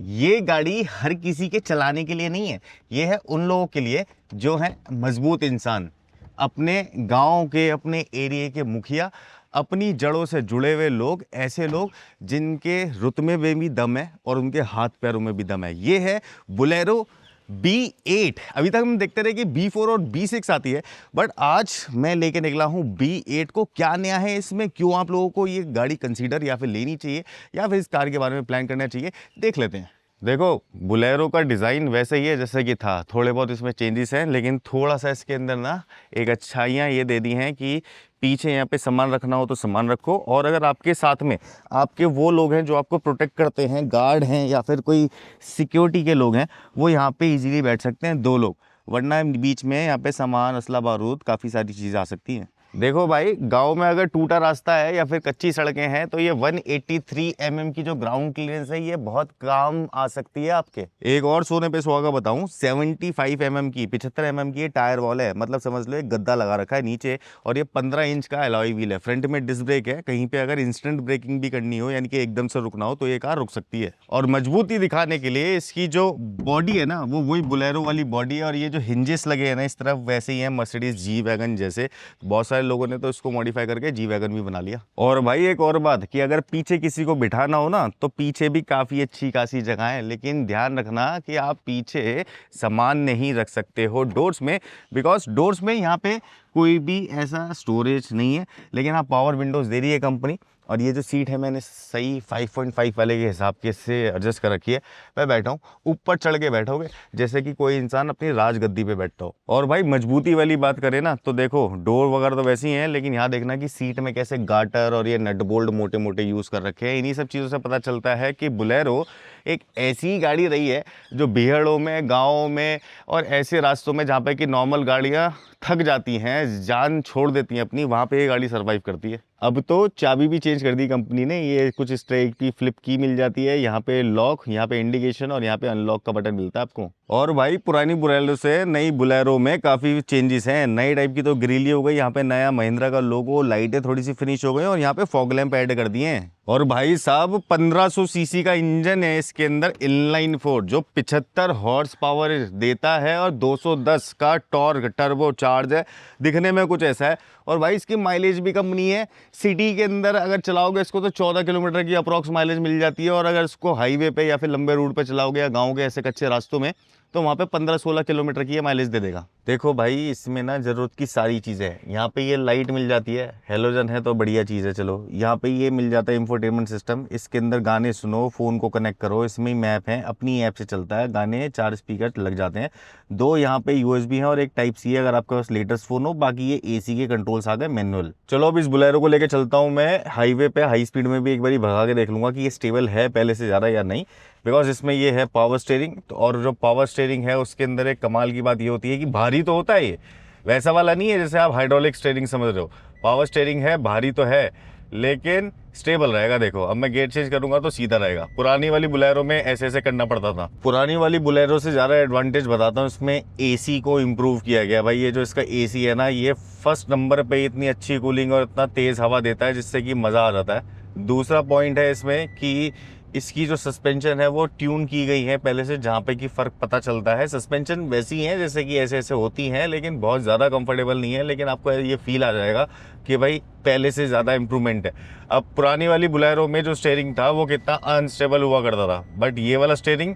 ये गाड़ी हर किसी के चलाने के लिए नहीं है, ये है उन लोगों के लिए जो है मजबूत इंसान, अपने गांव के, अपने एरिया के मुखिया, अपनी जड़ों से जुड़े हुए लोग, ऐसे लोग जिनके रुतबे में भी दम है और उनके हाथ पैरों में भी दम है। ये है बोलेरो B8। अभी तक हम देखते रहे कि B4 और B6 आती है, बट आज मैं लेके निकला हूँ B8 को। क्या नया है इसमें, क्यों आप लोगों को ये गाड़ी कंसीडर या फिर लेनी चाहिए या फिर इस कार के बारे में प्लान करना चाहिए, देख लेते हैं। देखो, बोलेरो का डिज़ाइन वैसे ही है जैसे कि था, थोड़े बहुत इसमें चेंजेस हैं, लेकिन थोड़ा सा इसके अंदर ना एक अच्छाइयाँ ये दे दी हैं कि पीछे यहाँ पे सामान रखना हो तो सामान रखो, और अगर आपके साथ में आपके वो लोग हैं जो आपको प्रोटेक्ट करते हैं, गार्ड हैं या फिर कोई सिक्योरिटी के लोग हैं, वो यहाँ पे इजीली बैठ सकते हैं 2 लोग, वरना बीच में यहाँ पे सामान, असला बारूद, काफ़ी सारी चीज़ें आ सकती हैं। देखो भाई, गांव में अगर टूटा रास्ता है या फिर कच्ची सड़कें हैं तो ये 183 mm की जो ग्राउंड क्लियरेंस है ये बहुत काम आ सकती है आपके। एक और सोने पे सुहागा बताऊं, 75 mm की, 75 mm की ये टायर वॉल है, मतलब समझ लो एक गद्दा लगा रखा है नीचे, और ये 15 इंच का अलॉय व्हील है। फ्रंट में डिस्क ब्रेक है, कहीं पे अगर इंस्टेंट ब्रेकिंग भी करनी हो यानी कि एकदम से रुकना हो तो ये कार रुक सकती है। और मजबूती दिखाने के लिए इसकी जो बॉडी है ना, वो वही बोलेरो वाली बॉडी है, और ये जो हिंजेस लगे हैं ना इस तरफ, वैसे ही है मर्सिडीज जी वैगन जैसे। बहुत सारे लोगों ने तो इसको मॉडिफाई करके जी वैगन भी बना लिया। और भाई एक और बात कि अगर पीछे किसी को बिठाना हो ना तो पीछे भी काफ़ी अच्छी खासी जगह है, लेकिन ध्यान रखना कि आप पीछे सामान नहीं रख सकते हो डोर्स में, बिकॉज डोर्स में यहाँ पे कोई भी ऐसा स्टोरेज नहीं है। लेकिन हाँ, पावर विंडोज़ दे रही है कंपनी, और ये जो सीट है मैंने सही 5.5 वाले के हिसाब के से एडजस्ट कर रखी है। मैं बैठा हूँ, ऊपर चढ़ के बैठोगे जैसे कि कोई इंसान अपनी राजगद्दी पे बैठता हो। और भाई मजबूती वाली बात करें ना तो देखो, डोर वगैरह तो वैसे ही हैं, लेकिन यहाँ देखना कि सीट में कैसे गाटर और ये नट बोल्ट मोटे मोटे यूज़ कर रखे हैं। इन्हीं सब चीज़ों से पता चलता है कि बोलेरो एक ऐसी गाड़ी रही है जो बिहड़ों में, गाँव में और ऐसे रास्तों में जहाँ पे कि नॉर्मल गाड़ियाँ थक जाती हैं, जान छोड़ देती हैं अपनी, वहाँ पे ये गाड़ी सर्वाइव करती है। अब तो चाबी भी चेंज कर दी कंपनी ने, ये कुछ इस तरह की फ्लिप की मिल जाती है, यहाँ पे लॉक, यहाँ पे इंडिकेशन और यहाँ पे अनलॉक का बटन मिलता है आपको। और भाई पुरानी बोलेरो से नई बोलेरो में काफ़ी चेंजेस हैं। नई टाइप की तो ग्रिल हो गई, यहाँ पे नया महिंद्रा का लोगो, लाइटें थोड़ी सी फिनिश हो गई और यहाँ पे फॉग लैंप ऐड कर दिए हैं। और भाई साहब 1500 सीसी का इंजन है इसके अंदर, इनलाइन 4, जो 75 हॉर्स पावर देता है और 210 का टॉर्क टर्बो चार्ज है। दिखने में कुछ ऐसा है। और भाई इसकी माइलेज भी कम नहीं है, सिटी के अंदर अगर चलाओगे इसको तो 14 किलोमीटर की अप्रॉक्स माइलेज मिल जाती है, और अगर इसको हाईवे पे या फिर लंबे रूट पे चलाओगे या गाँव के ऐसे कच्चे रास्तों में तो वहाँ पे 15-16 किलोमीटर की ये माइलेज दे देगा। देखो भाई, इसमें ना ज़रूरत की सारी चीज़ें हैं। यहाँ पे ये लाइट मिल जाती है, हेलोजन है तो बढ़िया चीज़ है। चलो, यहाँ पे ये मिल जाता है इंफोटेनमेंट सिस्टम, इसके अंदर गाने सुनो, फ़ोन को कनेक्ट करो, इसमें ही मैप है, अपनी ऐप से चलता है, गाने, 4 स्पीकर लग जाते हैं, 2 यहाँ पे USB है और एक टाइप C है अगर आपके पास लेटेस्ट फ़ोन हो। बाकी ये AC के कंट्रोल्स आ गए मैनुअल। चलो अब इस बोलेरो को लेकर चलता हूँ मैं हाईवे पे, हाई स्पीड में भी एक बार भगा के देख लूँगा कि ये स्टेबल है पहले से ज़्यादा या नहीं, बिकॉज इसमें ये है पावर स्टीयरिंग। और जो पावर स्टीयरिंग है उसके अंदर एक कमाल की बात ये होती है कि भारी तो होता है, ये वैसा वाला नहीं है जैसे आप हाइड्रोलिक स्टीयरिंग समझ रहे हो। पावर स्टीयरिंग है, भारी तो है, लेकिन स्टेबल रहेगा। देखो अब मैं गेयर चेंज करूंगा तो सीधा रहेगा। पुरानी वाली बोलेरो में ऐसे ऐसे करना पड़ता था। पुरानी वाली बोलेरो से ज़्यादा एडवांटेज बताता हूँ, इसमें AC को इम्प्रूव किया गया। भाई ये जो इसका AC है ना, ये फर्स्ट नंबर पे इतनी अच्छी कूलिंग और इतना तेज़ हवा देता है जिससे कि मज़ा आ जाता है। दूसरा पॉइंट है इसमें कि इसकी जो सस्पेंशन है वो ट्यून की गई है पहले से, जहाँ पे कि फ़र्क पता चलता है। सस्पेंशन वैसी हैं जैसे कि ऐसे ऐसे होती हैं, लेकिन बहुत ज़्यादा कंफर्टेबल नहीं है, लेकिन आपको ये फील आ जाएगा कि भाई पहले से ज़्यादा इम्प्रूवमेंट है। अब पुरानी वाली बोलेरो में जो स्टीयरिंग था वो कितना अनस्टेबल हुआ करता था, बट ये वाला स्टीयरिंग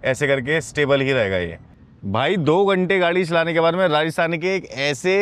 ऐसे करके स्टेबल ही रहेगा। ये भाई 2 घंटे गाड़ी चलाने के बाद मैं राजस्थान के एक ऐसे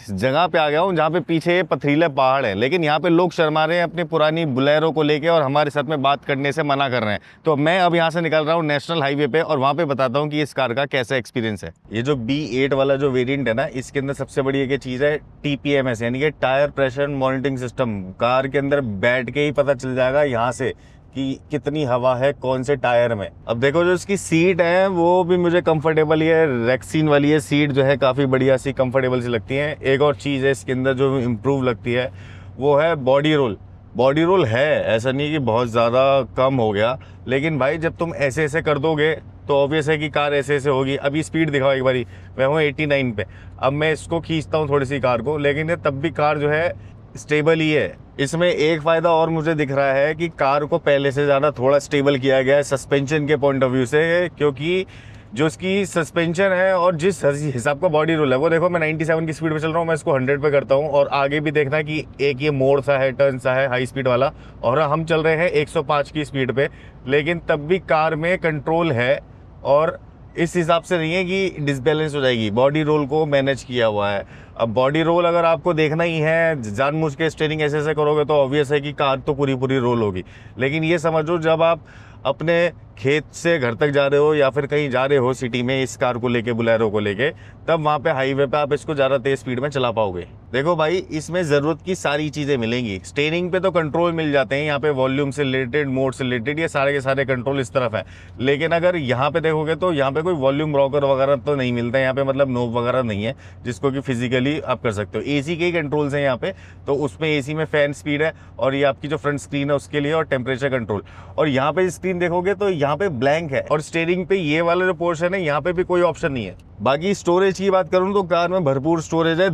जगह पे आ गया हूँ जहाँ पे पीछे पथरीले पहाड़ है, लेकिन यहाँ पे लोग शर्मा रहे हैं अपनी पुरानी बोलेरो को लेके और हमारे साथ में बात करने से मना कर रहे हैं। तो मैं अब यहाँ से निकल रहा हूँ नेशनल हाईवे पे और वहाँ पे बताता हूँ कि इस कार का कैसा एक्सपीरियंस है। ये जो B8 वाला जो वेरियंट है ना, इसके अंदर सबसे बड़ी एक चीज़ है TPMS, यानी कि tyre pressure monitoring system. Car के अंदर बैठ के ही पता चल जाएगा यहाँ से कि कितनी हवा है कौन से टायर में। अब देखो जो इसकी सीट है वो भी मुझे कंफर्टेबल ही है, रेक्सीन वाली है सीट, जो है काफ़ी बढ़िया सी कंफर्टेबल सी लगती है। एक और चीज़ है इसके अंदर जो इम्प्रूव लगती है वो है बॉडी रोल। बॉडी रोल है, ऐसा नहीं कि बहुत ज़्यादा कम हो गया, लेकिन भाई जब तुम ऐसे ऐसे कर दोगे तो ऑब्वियस है कि कार ऐसे ऐसे होगी। अभी स्पीड दिखाओ एक बारी, मैं हूँ 89 पे, अब मैं इसको खींचता हूँ थोड़ी सी कार को, लेकिन तब भी कार जो है स्टेबल ही है। इसमें एक फ़ायदा और मुझे दिख रहा है कि कार को पहले से ज़्यादा थोड़ा स्टेबल किया गया है सस्पेंशन के पॉइंट ऑफ व्यू से, क्योंकि जो इसकी सस्पेंशन है और जिस हिसाब का बॉडी रोल है वो देखो, मैं 97 की स्पीड पे चल रहा हूँ, मैं इसको 100 पे करता हूँ और आगे भी देखना है कि एक ये मोड़ सा है, टर्न सा है हाई स्पीड वाला, और हम चल रहे हैं 105 की स्पीड पे, लेकिन तब भी कार में कंट्रोल है और इस हिसाब से नहीं है कि डिसबैलेंस हो जाएगी। बॉडी रोल को मैनेज किया हुआ है। अब बॉडी रोल अगर आपको देखना ही है, जानबूझ के स्टीयरिंग ऐसे ऐसे करोगे तो ऑब्वियस है कि कार तो पूरी पूरी रोल होगी। लेकिन ये समझो, जब आप अपने खेत से घर तक जा रहे हो या फिर कहीं जा रहे हो सिटी में इस कार को लेके, बुलेरो को लेके, तब वहाँ पे हाईवे पे आप इसको ज़्यादा तेज़ स्पीड में चला पाओगे। देखो भाई, इसमें ज़रूरत की सारी चीज़ें मिलेंगी। स्टीयरिंग पे तो कंट्रोल मिल जाते हैं, यहाँ पे वॉल्यूम से रिलेटेड, मोड से रिलेटेड, ये सारे के सारे कंट्रोल इस तरफ है। लेकिन अगर यहाँ पे देखोगे तो यहाँ पे कोई वॉल्यूम रॉकर वगैरह तो नहीं मिलता है, यहाँ पे मतलब नोब वगैरह नहीं है जिसको कि फिजिकली आप कर सकते हो। एसी के ही कंट्रोल्स हैं यहाँ पे, तो उसमें एसी में फैन स्पीड है और ये आपकी जो फ्रंट स्क्रीन है उसके लिए, और टेम्परेचर कंट्रोल। और यहाँ पे स्क्रीन देखोगे तो यहाँ पे ब्लैंक है, और स्टीयरिंग पे ये वाला जो पोर्शन है यहाँ पे भी कोई ऑप्शन नहीं है। बाकी स्टोरेज की बात करूँ तो कार में भरपूर स्टोरेज है।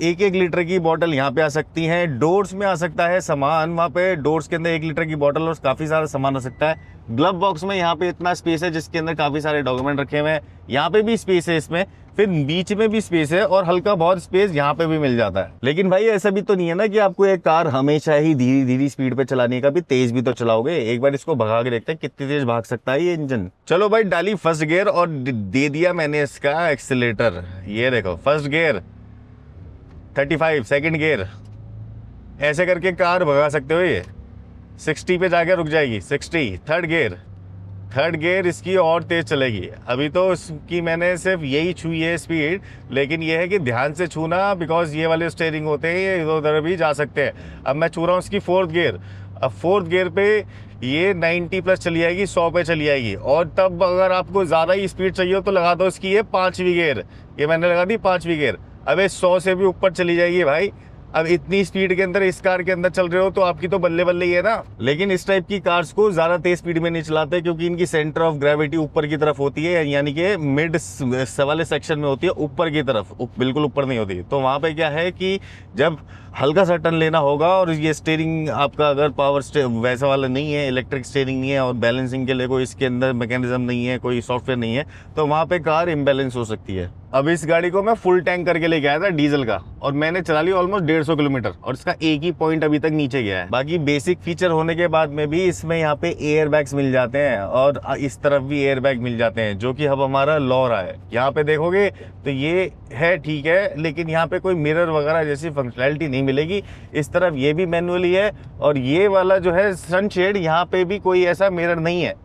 1-1 लीटर की बोतल यहाँ पे आ सकती है। डोर्स में आ सकता है सामान, वहाँ पे डोर्स के अंदर 1 लीटर की बोतल और काफ़ी सारा सामान आ सकता है। ग्लव बॉक्स में यहाँ पे इतना स्पेस है जिसके अंदर काफ़ी सारे डॉक्यूमेंट रखे हुए हैं। यहाँ पे भी स्पेस है इसमें, फिर बीच में भी स्पेस है और हल्का बहुत स्पेस यहाँ पे भी मिल जाता है। लेकिन भाई ऐसा भी तो नहीं है ना कि आपको एक कार हमेशा ही धीरे धीरे स्पीड पे चलाने का, भी तेज भी तो चलाओगे। एक बार इसको भगा के देखते हैं कितनी तेज भाग सकता है ये इंजन। चलो भाई, डाली फर्स्ट गियर और दे दिया मैंने इसका एक्सीलेटर। ये देखो, फर्स्ट गियर 35, सेकंड गियर, ऐसे करके कार भगा सकते हो। ये 60 पे जाके रुक जाएगी, 60। थर्ड गियर इसकी और तेज चलेगी। अभी तो इसकी मैंने सिर्फ यही छुई है स्पीड, लेकिन ये है कि ध्यान से छूना, बिकॉज ये वाले स्टीयरिंग होते हैं ये इधर उधर भी जा सकते हैं। अब मैं छू रहा हूँ इसकी 4th गियर। अब 4th गियर पे ये 90 प्लस चली जाएगी, 100 पे चली जाएगी। और तब अगर आपको ज़्यादा ही स्पीड चाहिए हो तो लगा दो इसकी ये 5वीं गियर। ये मैंने लगा दी 5वीं गियर। अब ये 100 से भी ऊपर चली जाएगी भाई। अब इतनी स्पीड के अंदर इस कार के अंदर चल रहे हो तो आपकी तो बल्ले बल्ले ही है ना। लेकिन इस टाइप की कार्स को ज़्यादा तेज स्पीड में नहीं चलाते, क्योंकि इनकी सेंटर ऑफ ग्रेविटी ऊपर की तरफ होती है, यानी कि मिड वाले सेक्शन में होती है, ऊपर की तरफ, बिल्कुल ऊपर नहीं होती। तो वहाँ पे क्या है कि जब हल्का सा टर्न लेना होगा और ये स्टीयरिंग आपका अगर पावर वैसा वाला नहीं है, इलेक्ट्रिक स्टीयरिंग नहीं है और बैलेंसिंग के लिए कोई इसके अंदर मैकेनिज्म नहीं है, कोई सॉफ्टवेयर नहीं है, तो वहाँ पे कार इम्बैलेंस हो सकती है। अब इस गाड़ी को मैं फुल टैंक करके लेके आया था डीजल का, और मैंने चला ली ऑलमोस्ट 150 किलोमीटर, और इसका एक ही पॉइंट अभी तक नीचे गया है। बाकी बेसिक फीचर होने के बाद में भी इसमें यहाँ पे एयर बैग्स मिल जाते हैं और इस तरफ भी एयर बैग मिल जाते हैं, जो कि अब हमारा लॉ रहा है। यहाँ पे देखोगे तो ये है ठीक है, लेकिन यहाँ पे कोई मिरर वगैरह जैसी फंक्शनैलिटी नहीं मिलेगी। इस तरफ ये भी मैनुअली है, और ये वाला जो है सनशेड, यहाँ पे भी कोई ऐसा मिरर नहीं है।